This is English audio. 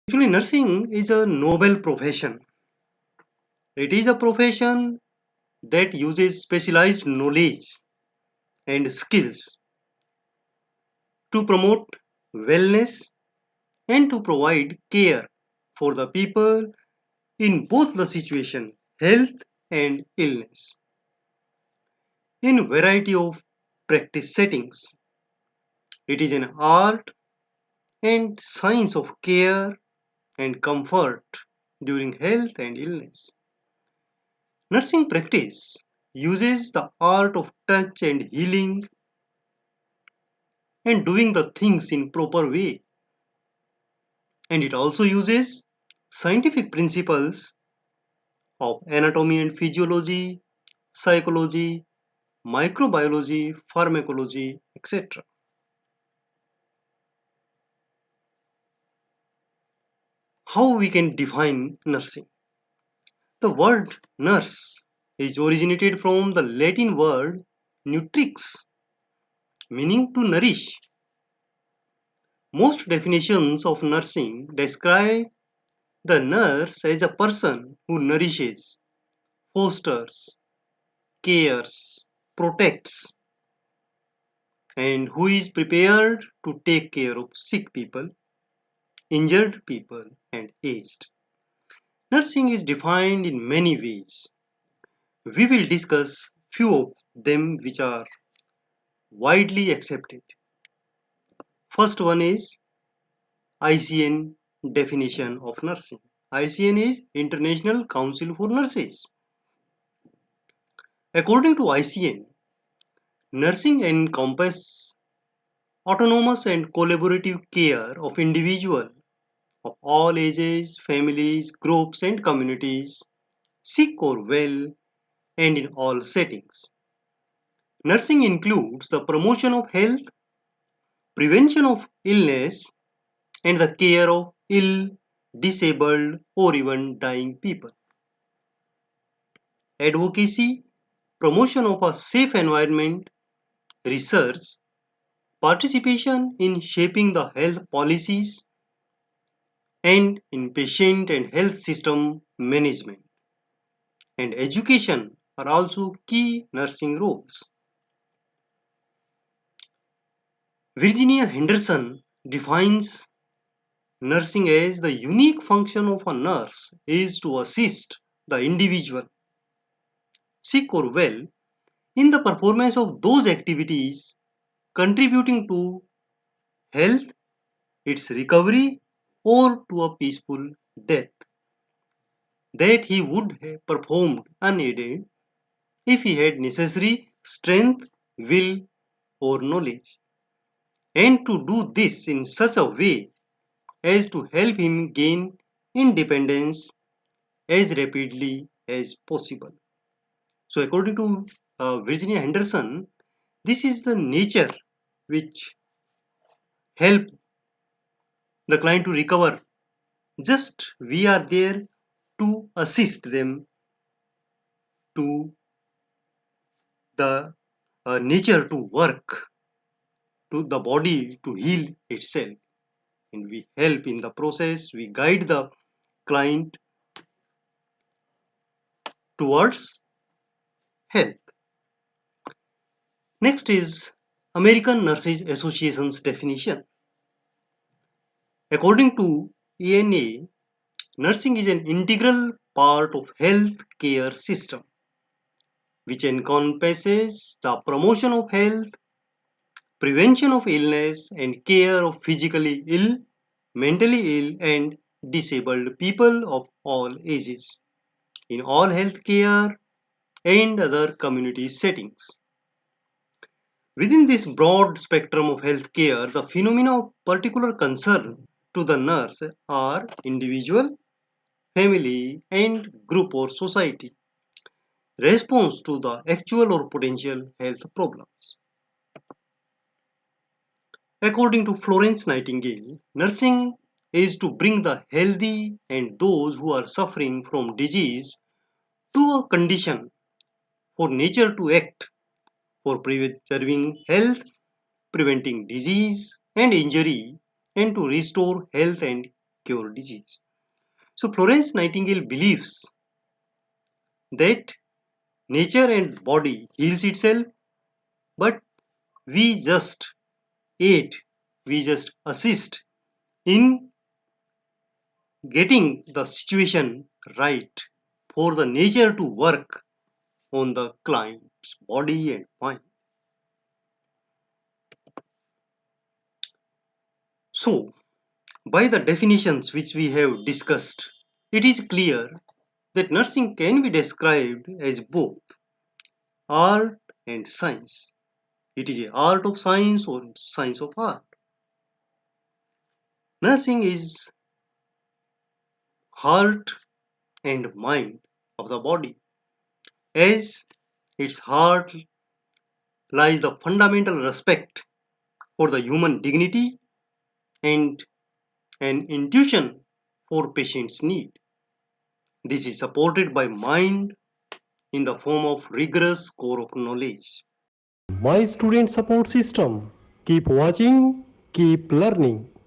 Actually, nursing is a noble profession. It is a profession that uses specialized knowledge and skills to promote wellness and to provide care for the people in both the situation, health and illness, in a variety of practice settings. It is an art and science of care and comfort during health and illness. Nursing practice uses the art of touch and healing and doing the things in proper way, and it also uses scientific principles of anatomy and physiology, psychology, microbiology, pharmacology, etc. How we can define nursing? The word nurse is originated from the Latin word nutrix, meaning to nourish. Most definitions of nursing describe the nurse as a person who nourishes, fosters, cares, protects, and who is prepared to take care of sick people, injured people, and aged. Nursing is defined in many ways. We will discuss few of them which are widely accepted. First one is ICN definition of nursing. ICN is International Council for Nurses. According to ICN, nursing encompasses autonomous and collaborative care of individuals of all ages, families, groups, and communities, sick or well, and in all settings. Nursing includes the promotion of health, prevention of illness, and the care of ill, disabled, or even dying people. Advocacy, promotion of a safe environment, research, participation in shaping the health policies, and in patient and health system management, and education are also key nursing roles. Virginia Henderson defines nursing as the unique function of a nurse is to assist the individual, sick or well, in the performance of those activities contributing to health, its recovery, or to a peaceful death that he would have performed unaided if he had necessary strength, will, or knowledge, and to do this in such a way as to help him gain independence as rapidly as possible. So, according to Virginia Henderson, this is the nature which help the client to recover. Just we are there to assist them to the nature to work, to the body to heal itself, and we help in the process. We guide the client towards health. Next is American Nurses Association's definition. According to ANA, nursing is an integral part of health care system which encompasses the promotion of health, prevention of illness, and care of physically ill, mentally ill, and disabled people of all ages in all healthcare and other community settings. Within this broad spectrum of healthcare, the phenomena of particular concern to the nurse are individual, family, and group or society response to the actual or potential health problems. According to Florence Nightingale, nursing is to bring the healthy and those who are suffering from disease to a condition for nature to act for preserving health, preventing disease and injury, and to restore health and cure disease. So Florence Nightingale believes that nature and body heals itself, but we just aid, we just assist in getting the situation right for the nature to work on the client's body and mind. So, by the definitions which we have discussed, it is clear that nursing can be described as both art and science. It is a art of science or science of art. Nursing is heart and mind of the body. As its heart lies the fundamental respect for the human dignity and an intuition for patient's need. This is supported by mind in the form of rigorous core of knowledge. My student support system. Keep watching, keep learning.